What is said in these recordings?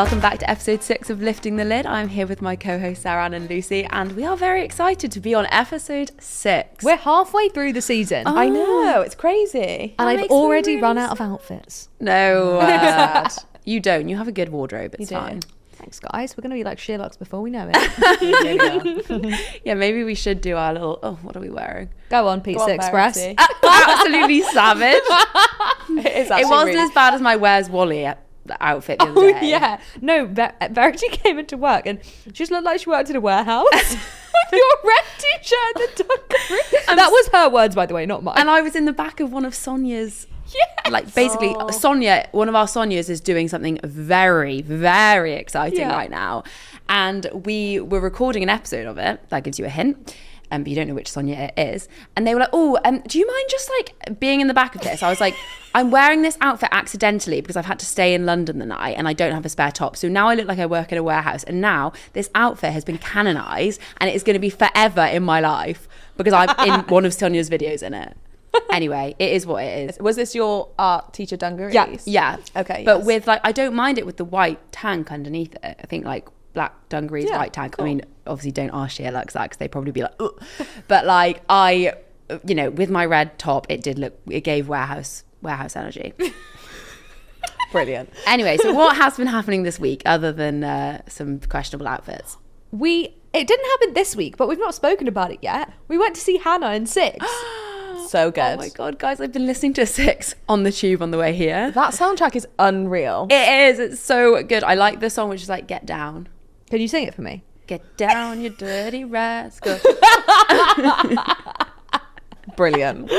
Welcome back to episode 6 of Lifting the Lid. I'm here with my co-hosts Seran and Lucy, and we are very excited to be on episode 6. We're halfway through the season. I know, it's crazy. And I've already run out of outfits. No, you don't. You have a good wardrobe. It's fine. Thanks, guys. We're going to be like Sherlocks before we know it. Yeah, maybe we should do our little, what are we wearing? Go on, Pizza Express. Absolutely savage. It wasn't really as bad as my Where's Wally outfit the other day. Yeah. No, Verity came into work and she just looked like she worked in a warehouse with your red t-shirt and the dungaree. That was her words, by the way, not mine. And I was in the back of one of Sonia's. Yes. Like basically Sonia, one of our Sonias is doing something very, very exciting right now. And we were recording an episode of it. That gives you a hint. But you don't know which Sonia it is. And they were like, do you mind just like being in the back of this? I was like, I'm wearing this outfit accidentally because I've had to stay in London the night and I don't have a spare top. So now I look like I work in a warehouse. And now this outfit has been canonized and it is going to be forever in my life because I'm in one of Sonia's videos in it. Anyway, it is what it is. Was this your art teacher dungarees? Yeah. Okay. But with like, I don't mind it with the white tank underneath it. I think like black dungarees, white tank. Cool. I mean, obviously don't ask Sherlock's that because they'd probably be like, ugh. But like with my red top, it gave warehouse energy. Brilliant. Anyway, so what has been happening this week other than some questionable outfits? It didn't happen this week, but we've not spoken about it yet. We went to see Hannah in 6. So good. Oh my God, guys, I've been listening to 6 on the tube on the way here. That soundtrack is unreal. It is. It's so good. I like the song, which is like, Get Down. Can you sing it for me? Get down, you dirty rascal. Brilliant.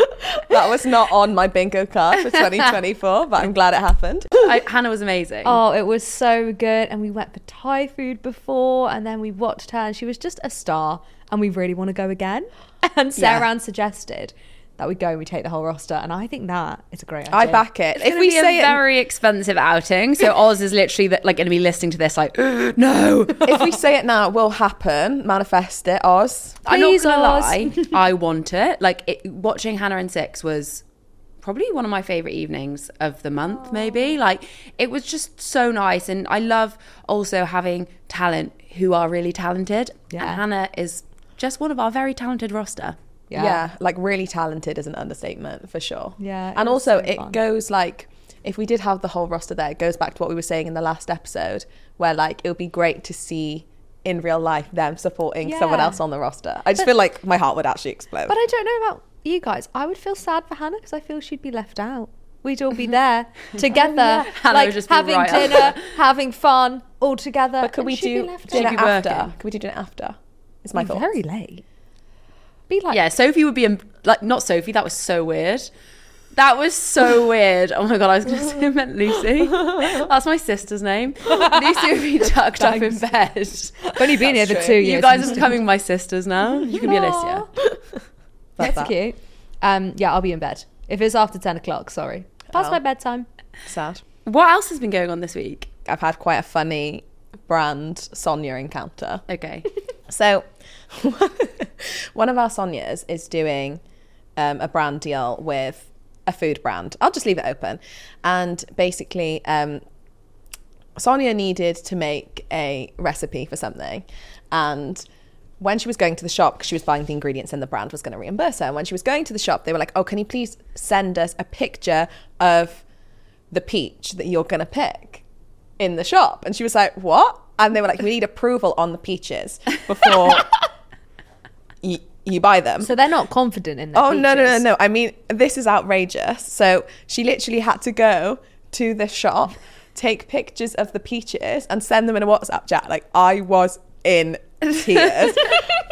That was not on my bingo card for 2024, but I'm glad it happened. Hannah was amazing. Oh, it was so good. And we went for Thai food before and then we watched her and she was just a star and we really want to go again. And Seran suggested that we go and we take the whole roster, and I think that is a great idea. I back it. If we say a very expensive outing, so Oz is literally like going to be listening to this like, no. If we say it now, it will happen. Manifest it, Oz. Please, I'm not going to lie. I want it. Like watching Hannah in 6 was probably one of my favorite evenings of the month, maybe. Like it was just so nice, and I love also having talent who are really talented. Yeah. And Hannah is just one of our very talented roster. Yeah, like really talented is an understatement for sure. Yeah. And also it goes like, if we did have the whole roster there, it goes back to what we were saying in the last episode where like it would be great to see in real life them supporting someone else on the roster. I just feel like my heart would actually explode. But I don't know about you guys. I would feel sad for Hannah because I feel she'd be left out. We'd all be there together, like having dinner, having fun all together. But could we do dinner after? Can we do dinner after? It's my thought. Very late. Be like, yeah, Sophie would be like, not Sophie, that was so weird. That was so weird. Oh my God, I was going to say I meant Lucy. That's my sister's name. Lucy would be tucked up in bed. I've only been here for 2 years. You guys are becoming my sisters now. You can be Alicia. That's cute. Yeah, I'll be in bed. If it's after 10 o'clock, sorry. Past my bedtime. Sad. What else has been going on this week? I've had quite a funny brand Sonia encounter. Okay. So one of our Sonias is doing a brand deal with a food brand. I'll just leave it open. And basically Sonia needed to make a recipe for something. And when she was going to the shop, because she was buying the ingredients and the brand was going to reimburse her. And when she was going to the shop, they were like, oh, can you please send us a picture of the peach that you're going to pick in the shop? And she was like, what? And they were like, we need approval on the peaches before you buy them. So they're not confident in their peaches. No. I mean, this is outrageous. So she literally had to go to the shop, take pictures of the peaches and send them in a WhatsApp chat. Like, I was in tears,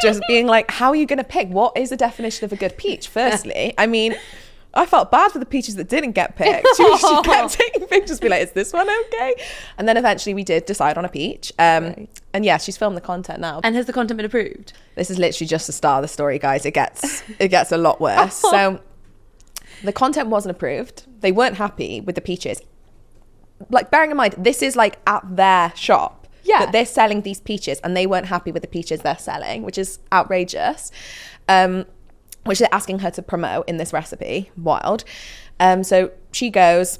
just being like, how are you going to pick? What is the definition of a good peach? Firstly, I mean, I felt bad for the peaches that didn't get picked. She kept taking pictures, be like, is this one okay? And then eventually we did decide on a peach. And yeah, she's filmed the content now. And has the content been approved? This is literally just the start of the story, guys. It gets a lot worse. So the content wasn't approved. They weren't happy with the peaches. Like, bearing in mind, this is like at their shop. Yeah. That they're selling these peaches and they weren't happy with the peaches they're selling, which is outrageous. Which they're asking her to promote in this recipe. Wild. So she goes,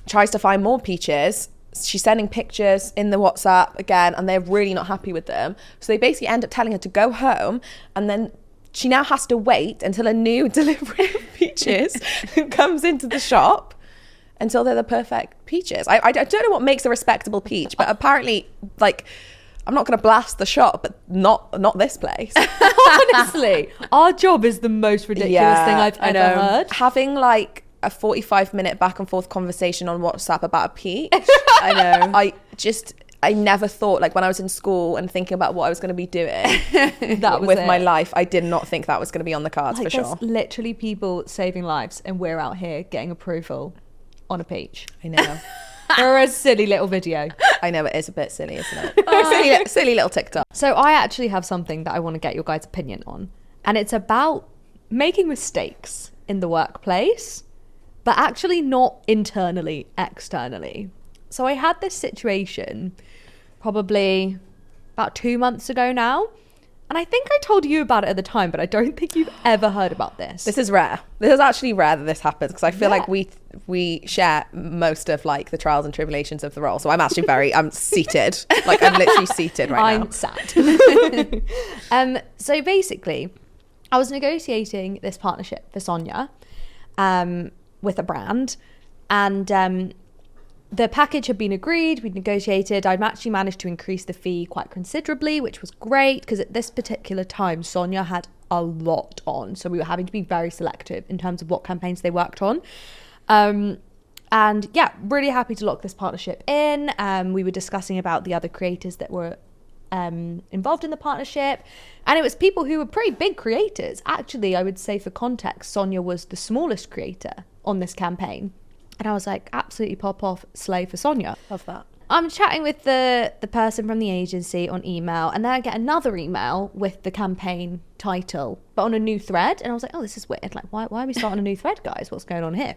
tries to find more peaches, she's sending pictures in the WhatsApp again, and they're really not happy with them. So they basically end up telling her to go home, and then she now has to wait until a new delivery of peaches comes into the shop until they're the perfect peaches. I don't know what makes a respectable peach, but apparently, like, I'm not going to blast the shop, but not this place. Honestly, our job is the most ridiculous thing I've ever heard. Having like a 45-minute back and forth conversation on WhatsApp about a peach. I know. I never thought, like, when I was in school and thinking about what I was going to be doing with my life, I did not think that was going to be on the cards, like, for sure. There's literally people saving lives, and we're out here getting approval on a peach. I know. For a silly little video. I know, it is a bit silly, isn't it? Silly little TikTok. So I actually have something that I want to get your guys' opinion on, and it's about making mistakes in the workplace, but actually not internally, externally. So I had this situation probably about 2 months ago now, and I think I told you about it at the time, but I don't think you've ever heard about this. This is rare. This is actually rare that this happens, because I feel like we share most of, like, the trials and tribulations of the role. So I'm actually I'm seated. Like, I'm literally seated right now. I'm sad. So basically, I was negotiating this partnership for Sonia with a brand, and the package had been agreed, we'd negotiated. I'd actually managed to increase the fee quite considerably, which was great, because at this particular time, Sonia had a lot on. So we were having to be very selective in terms of what campaigns they worked on. And yeah, really happy to lock this partnership in. We were discussing about the other creators that were involved in the partnership. And it was people who were pretty big creators. Actually, I would say, for context, Sonia was the smallest creator on this campaign. And I was like, absolutely pop off, slay for Sonia. Love that. I'm chatting with the person from the agency on email, and then I get another email with the campaign title, but on a new thread. And I was like, oh, this is weird. Like, why are we starting a new thread, guys? What's going on here?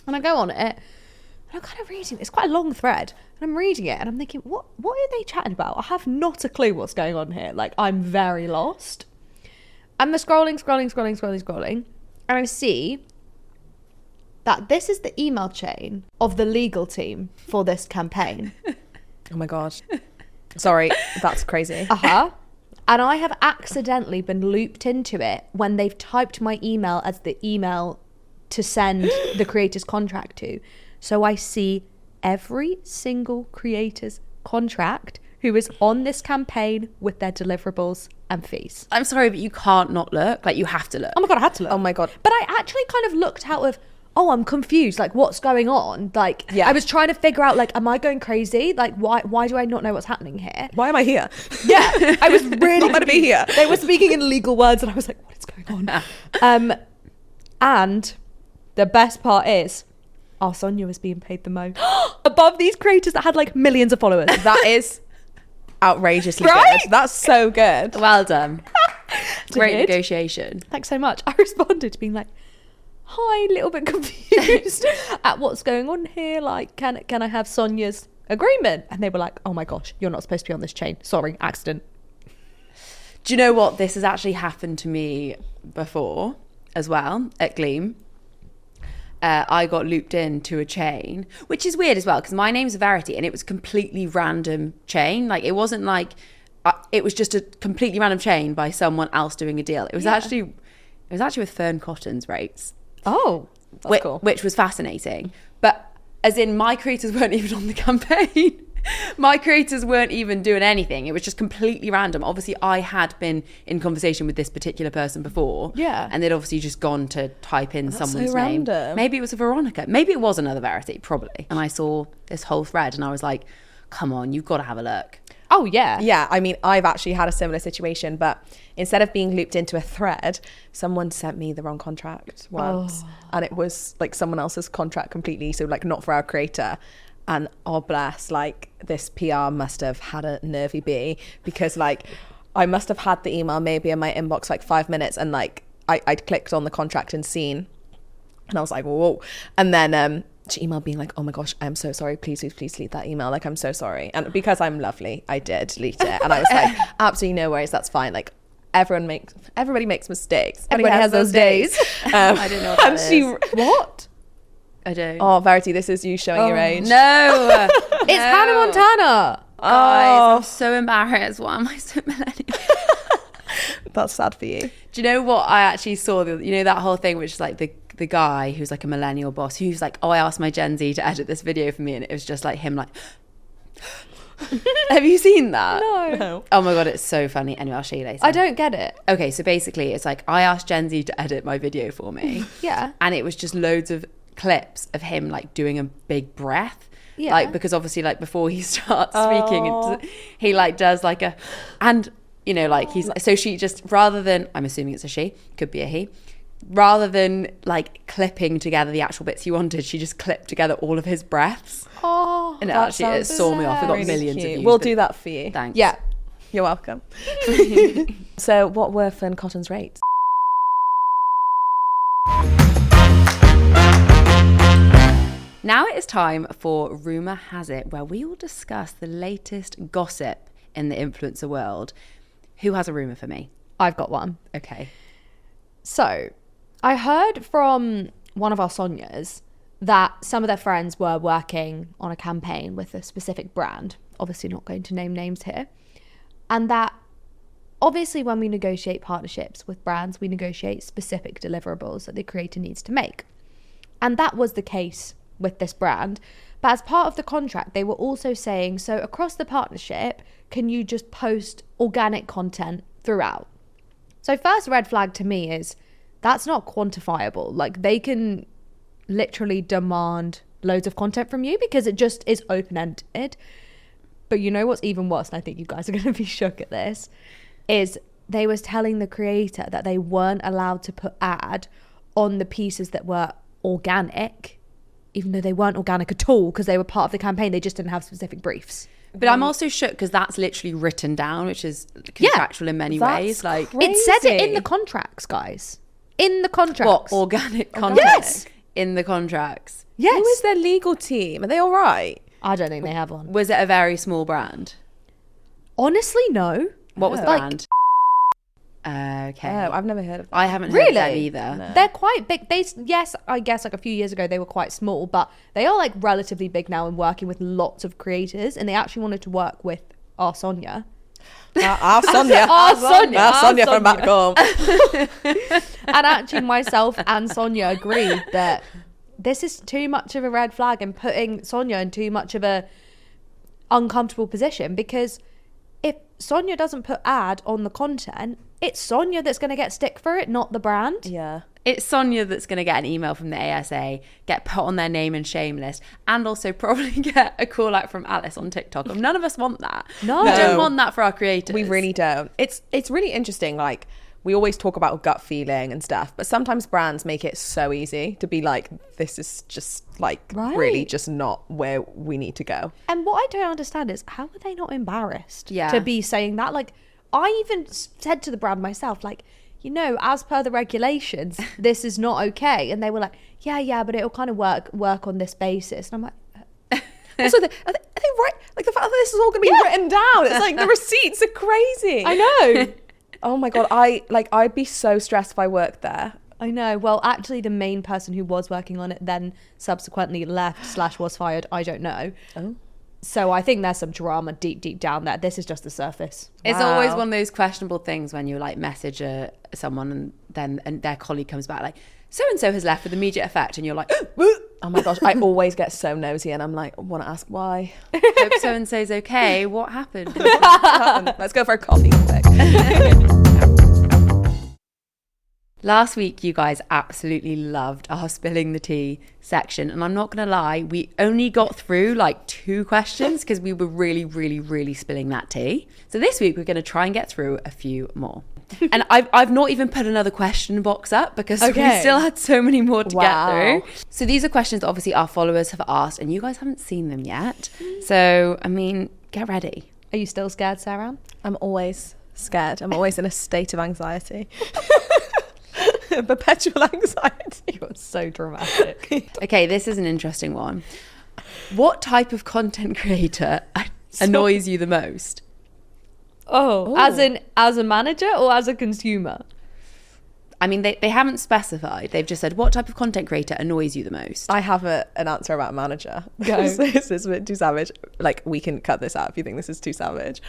And I go on it, and I'm kind of reading. It's quite a long thread, and I'm reading it, and I'm thinking, what are they chatting about? I have not a clue what's going on here. Like, I'm very lost. I'm scrolling, and I see that this is the email chain of the legal team for this campaign. Oh my gosh. Sorry, that's crazy. And I have accidentally been looped into it when they've typed my email as the email to send the creator's contract to. So I see every single creator's contract who is on this campaign with their deliverables and fees. I'm sorry, but you can't not look. Like, you have to look. Oh my God, I had to look. Oh my God. But I actually kind of looked out of, oh, I'm confused. Like, what's going on? Like, I was trying to figure out, like, am I going crazy? Like, why do I not know what's happening here? Why am I here? Yeah, I was really not meant to be here. They were speaking in legal words, and I was like, what is going on? And the best part is, our Sonia was being paid the most above these creators that had, like, millions of followers. That is outrageously Right? good. That's so good. Well done. Great negotiation. Thanks so much. I responded being like, hi, little bit confused at what's going on here. Like, can I have Sonia's agreement? And they were like, oh my gosh, you're not supposed to be on this chain. Sorry, accident. Do you know what? This has actually happened to me before as well at Gleam. I got looped into a chain, which is weird as well, because my name's Verity, and it was a completely random chain. Like, it wasn't like, it was just a completely random chain by someone else doing a deal. It was actually with Fearne Cotton's rates. Oh, that's cool. Which was fascinating. But as in, my creators weren't even on the campaign. My creators weren't even doing anything. It was just completely random. Obviously, I had been in conversation with this particular person before. Yeah. And they'd obviously just gone to type in someone's so name. random. Maybe it was a Veronica. Maybe it was another Verity, probably. And I saw this whole thread, and I was like, come on, you've got to have a look. Oh, yeah. Yeah, I mean, I've actually had a similar situation, but instead of being looped into a thread, someone sent me the wrong contract once. And it was, like, someone else's contract completely, so, like, not for our creator. And, oh, bless, like, this PR must have had a nervy bee, because, like, I must have had the email maybe in my inbox, like, 5 minutes, and, like, I'd clicked on the contract and seen, and I was like, whoa. And then she emailed being like, oh my gosh, I'm so sorry, please delete that email, like, I'm so sorry. And because I'm lovely, I did delete it. And I was like, absolutely no worries, that's fine. Like, everybody makes mistakes. Everybody has those days. I didn't know what that is. What? I don't. Oh, Verity, this is you showing your age. No. It's Hannah Montana. Guys, I'm so embarrassed. Why am I so millennial? That's sad for you. Do you know what I actually saw? You know that whole thing, which is like the guy who's like a millennial boss, who's like, oh, I asked my Gen Z to edit this video for me, and it was just like him like... Have you seen that? No. Oh my God, it's so funny. Anyway, I'll show you later. I don't get it. Okay, so basically it's like I asked Gen Z to edit my video for me. Yeah. And it was just loads of clips of him like doing a big breath. Yeah. Like, because obviously like before he starts speaking, he like does like a, and you know, like he's, so she just, rather than, I'm assuming it's a she, could be a he, rather than like clipping together the actual bits he wanted, she just clipped together all of his breaths. Oh, And it saw me off. We got Really millions of cute. views. We'll but do that for you. Thanks. Yeah, you're welcome. So what were Fearne Cotton's rates? Now it is time for Rumour Has It, where we will discuss the latest gossip in the influencer world. Who has a rumour for me? I've got one. Okay. So, I heard from one of our Sonias that some of their friends were working on a campaign with a specific brand. Obviously not going to name names here. And that obviously when we negotiate partnerships with brands, we negotiate specific deliverables that the creator needs to make. And that was the case with this brand. But as part of the contract, they were also saying, so across the partnership, can you just post organic content throughout? So first red flag to me is that's not quantifiable. Like they can literally demand loads of content from you because it just is open-ended. But you know what's even worse, and I think you guys are going to be shook at this, is they was telling the creator that they weren't allowed to put ad on the pieces that were organic, even though they weren't organic at all because they were part of the campaign. They just didn't have specific briefs. But I'm also shook because that's literally written down, which is contractual in many ways. Like it said it in the contracts, guys. In the contracts. What, organic content? Yes. In the contracts. Yes. Who is their legal team? Are they all right? I don't think they have one. Was it a very small brand? Honestly, no. What was the Like- brand? Okay. Oh, I've never heard of that. I haven't heard Really? of them either. No. They're quite big. Yes, I guess like a few years ago they were quite small, but they are like relatively big now and working with lots of creators. And they actually wanted to work with our Sonia. Our Sonia. Our Sonia. Our Sonia from back home. And actually myself and Sonia agreed that this is too much of a red flag and putting Sonia in too much of a uncomfortable position, because if Sonia doesn't put ad on the content, it's Sonia that's going to get stick for it, not the brand. Yeah. It's Sonia that's going to get an email from the ASA, get put on their name and shame list, and also probably get a call out from Alice on TikTok. And none of us want that. No. We don't want that for our creators. We really don't. It's really interesting. Like, we always talk about gut feeling and stuff, but sometimes brands make it so easy to be like, this is just like really just not where we need to go. And what I don't understand is how are they not embarrassed Yeah. to be saying that? Like, I even said to the brand myself, like, you know, as per the regulations, this is not okay. And they were like, yeah, but it'll kind of work on this basis. And I'm like, Also, are they right? Like the fact that this is all going to be written down. It's like the receipts are crazy. I know. Oh my God. I'd be so stressed if I worked there. I know. Well, actually, the main person who was working on it then subsequently left / was fired. I don't know. Oh. So I think there's some drama deep down there. This is just the surface. It's Wow. always one of those questionable things when you like message someone and their colleague comes back like, so-and-so has left with immediate effect. And you're like, Oh my gosh. I always get so nosy and I'm like, want to ask why. hope so-and-so's okay. What happened? Let's go for a coffee quick. Last week, you guys absolutely loved our spilling the tea section. And I'm not going to lie, we only got through like 2 questions because we were really spilling that tea. So this week, we're going to try and get through a few more. And I've not even put another question box up because we still had so many more to get through. So these are questions that obviously our followers have asked and you guys haven't seen them yet. So, I mean, get ready. Are you still scared, Seran? I'm always scared. I'm always in a state of anxiety. Perpetual anxiety. You're so dramatic. Okay, this is an interesting one. What type of content creator annoys you the most? Oh, as a manager or as a consumer? I mean, they haven't specified. They've just said, what type of content creator annoys you the most? I have an answer about manager. Go. This is a bit too savage. Like, we can cut this out if you think this is too savage.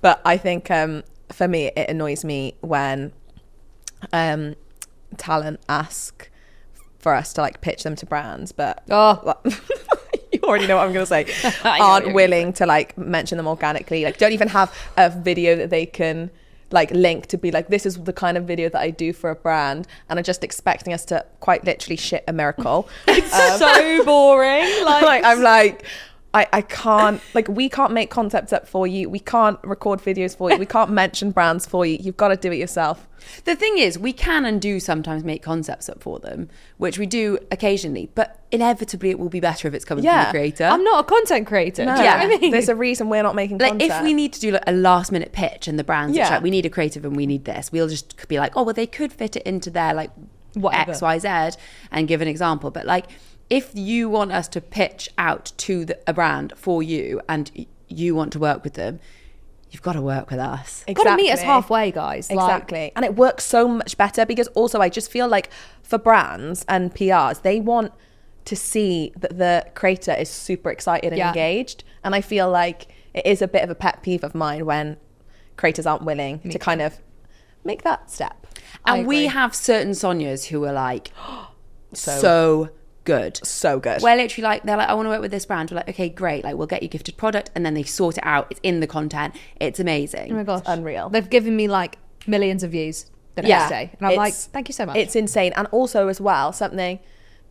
But I think for me, it annoys me when talent ask for us to like pitch them to brands, but you already know what I'm going to say, aren't willing to like mention them organically. Like, don't even have a video that they can like link to be like, this is the kind of video that I do for a brand, and are just expecting us to quite literally shit a miracle. It's so boring. Like I'm like, I can't, like, we can't make concepts up for you. We can't record videos for you. We can't mention brands for you. You've got to do it yourself. The thing is, we can and do sometimes make concepts up for them, which we do occasionally, but inevitably it will be better if it's coming from the creator. I'm not a content creator. No. Do you know what I mean? There's a reason we're not making like content. if we need to do like a last minute pitch and the brand's like, we need a creative and we need this, we'll just be like, oh, well, they could fit it into their like whatever. X, Y, Z and give an example. But like, if you want us to pitch out to a brand for you and you want to work with them, you've got to work with us. Got to meet us halfway, guys. Exactly. And it works so much better because also I just feel like for brands and PRs, they want to see that the creator is super excited and engaged. And I feel like it is a bit of a pet peeve of mine when creators aren't willing to kind of make that step. And we have certain Sonias who are like, so good. So good. We're literally like, they're like, I want to work with this brand. We're like, okay, great. Like, we'll get you gifted product. And then they sort it out. It's in the content. It's amazing. Oh my gosh. It's unreal. They've given me like millions of views the next day. And I'm like, thank you so much. It's insane. And also as well, something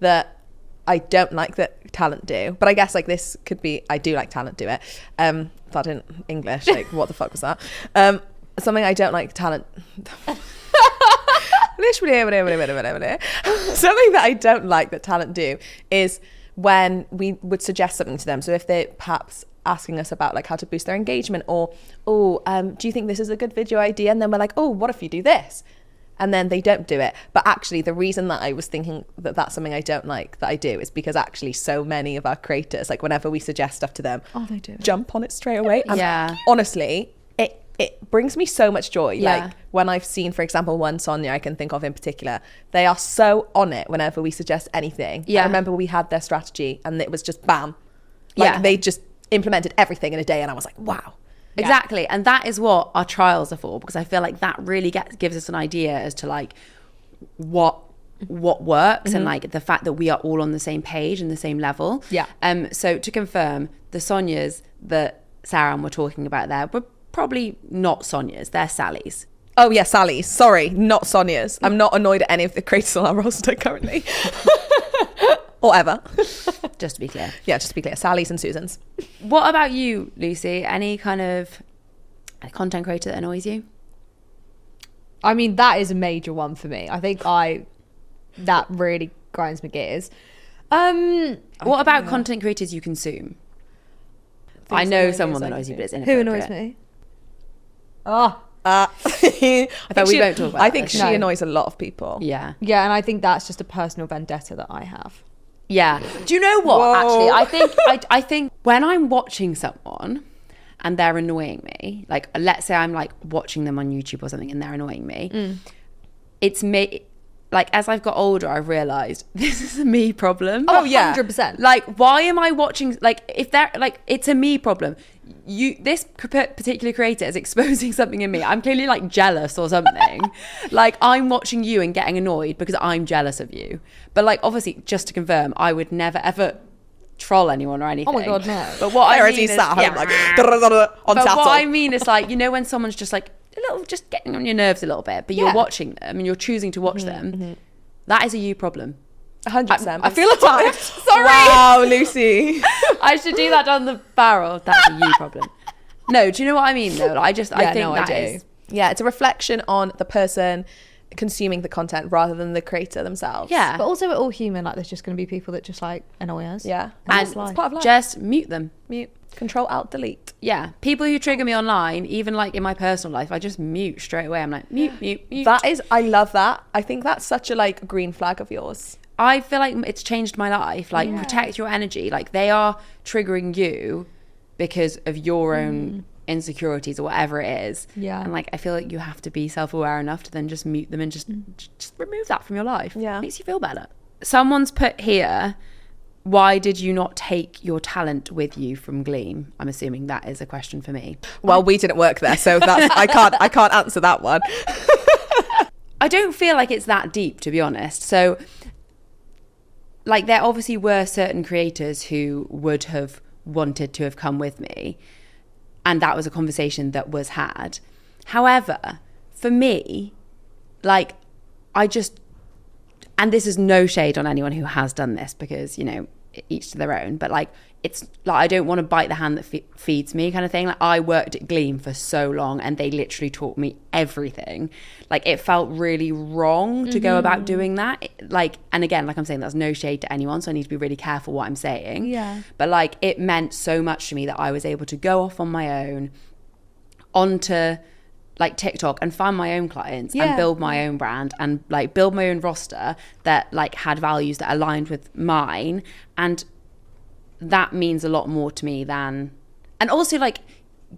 that I don't like that talent do, but I guess like this could be, I do like talent do it. That in English, like what the fuck was that? Something I don't like talent... Something that I don't like that talent do is when we would suggest something to them. So if they're perhaps asking us about like how to boost their engagement, or do you think this is a good video idea? And then we're like, oh, what if you do this? And then they don't do it. But actually the reason that I was thinking that that's something I don't like that I do is because actually so many of our creators, like whenever we suggest stuff to them, they do jump on it straight away. And honestly, it brings me so much joy. Like when I've seen, for example, one Sonia I can think of in particular, they are so on it whenever we suggest anything. I remember we had their strategy and it was just bam. Like they just implemented everything in a day and I was like, wow. Exactly. And that is what our trials are for, because I feel like that really gives us an idea as to like what works and like the fact that we are all on the same page and the same level. So to confirm, the Sonias that Sarah and were talking about there were probably not Sonias, they're Sally's. Oh yeah, Sally's. Sorry, not Sonia's. I'm not annoyed at any of the creators on our roster currently. Or ever. Just to be clear. Yeah, just to be clear. Sally's and Susan's. What about you, Lucy? Any kind of content creator that annoys you? I mean, that is a major one for me. I think that really grinds my gears. What about content creators you consume? I know someone that annoys you, but it's inappropriate. Who annoys me? I we won't talk about I think this. she annoys a lot of people. Yeah, and I think that's just a personal vendetta that I have. Yeah. Do you know what? Whoa. Actually, I think when I'm watching someone and they're annoying me, like let's say I'm like watching them on YouTube or something and they're annoying me, it's me. Like as I've got older, I've realised this is a me problem. Oh yeah, 100%. Like why am I watching? Like if they're like, it's a me problem. This particular creator is exposing something in me. I'm clearly like jealous or something. Like I'm watching you and getting annoyed because I'm jealous of you. But like obviously, just to confirm, I would never ever troll anyone or anything. Oh my god, no. But what I mean is, sat home like on but Tattle. what I mean is like, you know, when someone's just like a little, just getting on your nerves a little bit, but you're watching them and you're choosing to watch them. That is a you problem. 100%. I feel attacked. Sorry. Wow, Lucy. I should do that down the barrel. That's a you problem. No, do you know what I mean though? I think that is. Yeah, it's a reflection on the person consuming the content rather than the creator themselves. Yeah. But also we're all human. Like there's just going to be people that just like annoy us. Yeah. And it's part of life. just mute them. Mute. Control Alt Delete. Yeah. People who trigger me online, even like in my personal life, I just mute straight away. I'm like, mute. That is, I love that. I think that's such a like green flag of yours. I feel like it's changed my life. Like protect your energy. Like they are triggering you because of your own insecurities or whatever it is. Yeah. And like I feel like you have to be self-aware enough to then just mute them and just remove that from your life. Yeah. Makes you feel better. Someone's put here, why did you not take your talent with you from Gleam? I'm assuming that is a question for me. Well, we didn't work there, so that's I can't answer that one. I don't feel like it's that deep, to be honest. So like there obviously were certain creators who would have wanted to have come with me, and that was a conversation that was had. However, for me, like I just, and this is no shade on anyone who has done this, because you know, each to their own, but like it's like I don't want to bite the hand that feeds me kind of thing. Like I worked at Gleam for so long and they literally taught me everything. Like it felt really wrong to go about doing that. Like, and again, like I'm saying, that's no shade to anyone, so I need to be really careful what I'm saying. Yeah. But like it meant so much to me that I was able to go off on my own onto like TikTok and find my own clients and build my own brand and like build my own roster that like had values that aligned with mine. And that means a lot more to me than, and also like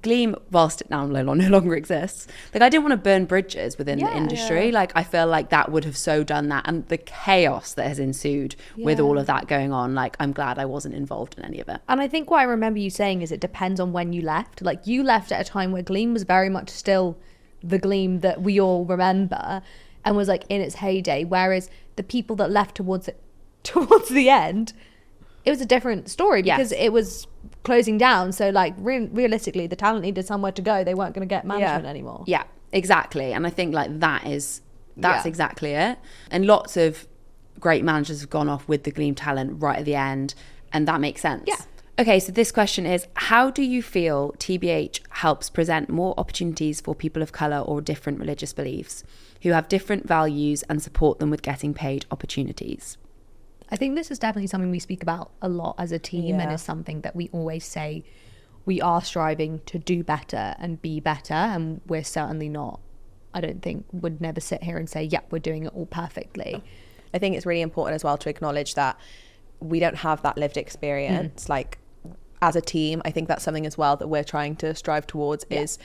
Gleam, whilst it now no longer exists, like I didn't want to burn bridges within the industry. Like I feel like that would have so done that, and the chaos that has ensued with all of that going on, like I'm glad I wasn't involved in any of it. And I think what I remember you saying is it depends on when you left. Like you left at a time where Gleam was very much still the Gleam that we all remember and was like in its heyday, whereas the people that left towards the end, it was a different story because it was closing down. So like realistically, the talent needed somewhere to go. They weren't going to get management anymore. Yeah, exactly. And I think like that's exactly it. And lots of great managers have gone off with the Gleam talent right at the end, and that makes sense. Yeah. Okay, so this question is, how do you feel TBH helps present more opportunities for people of colour or different religious beliefs who have different values and support them with getting paid opportunities? I think this is definitely something we speak about a lot as a team, and is something that we always say we are striving to do better and be better, and we're certainly not, I don't think, would never sit here and say, yep, we're doing it all perfectly. I think it's really important as well to acknowledge that we don't have that lived experience. Like as a team, I think that's something as well that we're trying to strive towards, is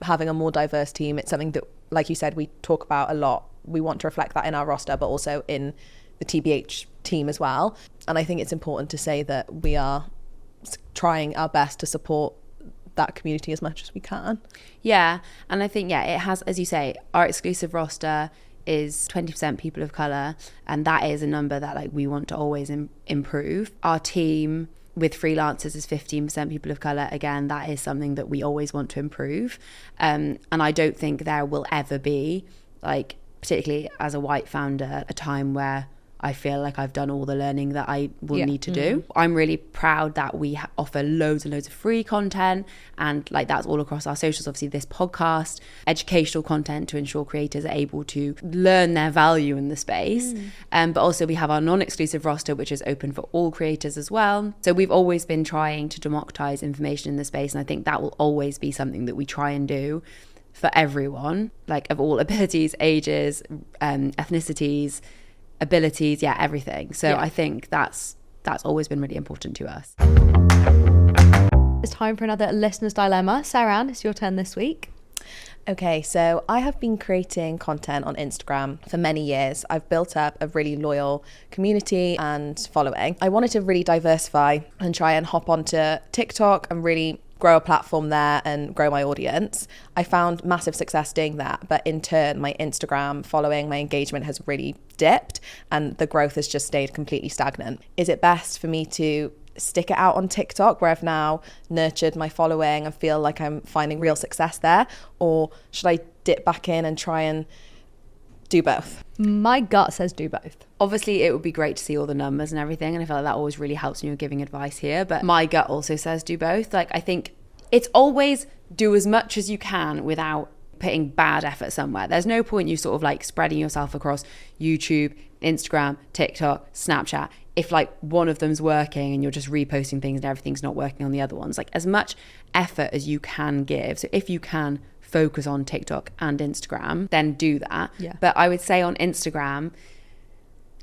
having a more diverse team. It's something that, like you said, we talk about a lot. We want to reflect that in our roster, but also in the TBH team as well. And I think it's important to say that we are trying our best to support that community as much as we can. Yeah, and I think it has, as you say, our exclusive roster is 20% people of colour, and that is a number that like we want to always improve. Our team with freelancers is 15% people of colour. Again, that is something that we always want to improve. And I don't think there will ever be, like, particularly as a white founder, a time where I feel like I've done all the learning that I will need to do. I'm really proud that we offer loads and loads of free content, and like that's all across our socials, obviously this podcast, educational content to ensure creators are able to learn their value in the space. But also we have our non-exclusive roster, which is open for all creators as well. So we've always been trying to democratize information in the space, and I think that will always be something that we try and do for everyone, like of all abilities, ages, ethnicities, abilities, everything. So I think that's always been really important to us. It's time for another listener's dilemma. Seran, it's your turn this week. Okay, so I have been creating content on Instagram for many years. I've built up a really loyal community and following. I wanted to really diversify and try and hop onto TikTok and really grow a platform there and grow my audience. I found massive success doing that, but in turn my Instagram following, my engagement has really dipped and the growth has just stayed completely stagnant. Is it best for me to stick it out on TikTok, where I've now nurtured my following and feel like I'm finding real success there, or should I dip back in and try and do both? My gut says do both. Obviously it would be great to see all the numbers and everything, and I feel like that always really helps when you're giving advice here, but my gut also says do both. Like I think it's always do as much as you can without putting bad effort somewhere. There's no point you sort of like spreading yourself across YouTube, Instagram, TikTok, Snapchat if like one of them's working and you're just reposting things and everything's not working on the other ones. Like as much effort as you can give. So if you can focus on TikTok and Instagram, then do that. But I would say on Instagram,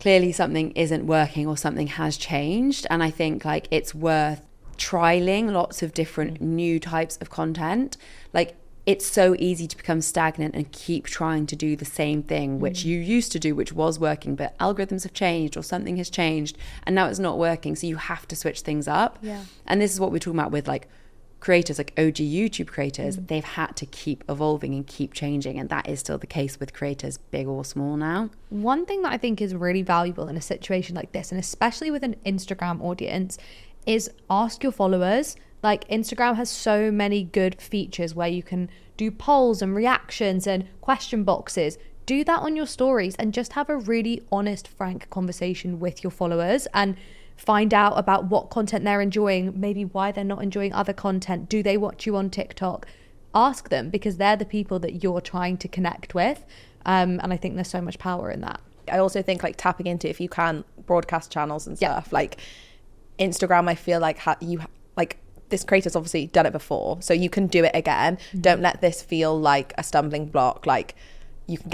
clearly something isn't working or something has changed, and I think like it's worth trialing lots of different new types of content. Like, it's so easy to become stagnant and keep trying to do the same thing, which you used to do, which was working, but algorithms have changed or something has changed and now it's not working. So you have to switch things up. Yeah. And this is what we're talking about with like creators, like OG YouTube creators. They've had to keep evolving and keep changing. And that is still the case with creators, big or small now. One thing that I think is really valuable in a situation like this, and especially with an Instagram audience, is ask your followers. Like, Instagram has so many good features where you can do polls and reactions and question boxes. Do that on your stories and just have a really honest, frank conversation with your followers and find out about what content they're enjoying, maybe why they're not enjoying other content. Do they watch you on TikTok? Ask them, because they're the people that you're trying to connect with. And I think there's so much power in that. I also think like tapping into, if you can, broadcast channels and stuff. Like Instagram, I feel like this creator's obviously done it before, so you can do it again. Don't let this feel like a stumbling block. Like, you can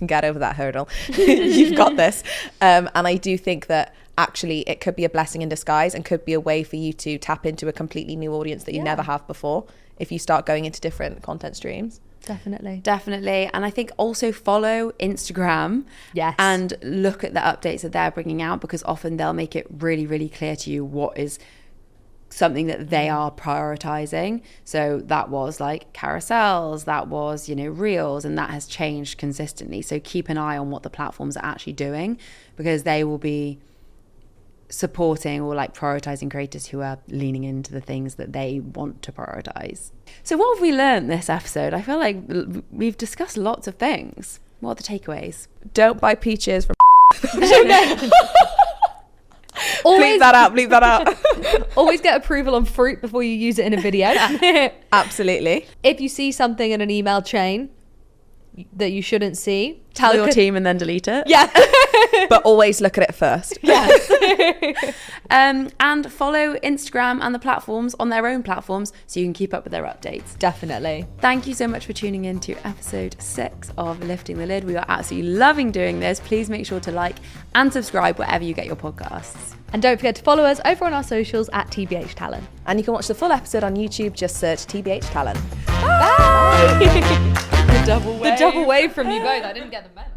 get over that hurdle. You've got this. And I do think that actually it could be a blessing in disguise and could be a way for you to tap into a completely new audience that you never have before if you start going into different content streams. Definitely. And I think also follow Instagram and look at the updates that they're bringing out, because often they'll make it really, really clear to you what is something that they are prioritizing. So that was like carousels, that was, reels, and that has changed consistently. So keep an eye on what the platforms are actually doing, because they will be supporting or like prioritizing creators who are leaning into the things that they want to prioritize. So what have we learned this episode? I feel like we've discussed lots of things. What are the takeaways? Don't buy peaches from Always, bleep that out. Always get approval on fruit before you use it in a video. Absolutely. If you see something in an email chain that you shouldn't see, Tell your team and then delete it. Yeah. But always look at it first. Yes. And follow Instagram and the platforms on their own platforms so you can keep up with their updates. Definitely. Thank you so much for tuning in to episode 6 of Lifting the Lid. We are absolutely loving doing this. Please make sure to like and subscribe wherever you get your podcasts. And don't forget to follow us over on our socials at TBH Talent. And you can watch the full episode on YouTube. Just search TBH Talent. Bye. The double wave. The double wave from you both. I didn't get the memo.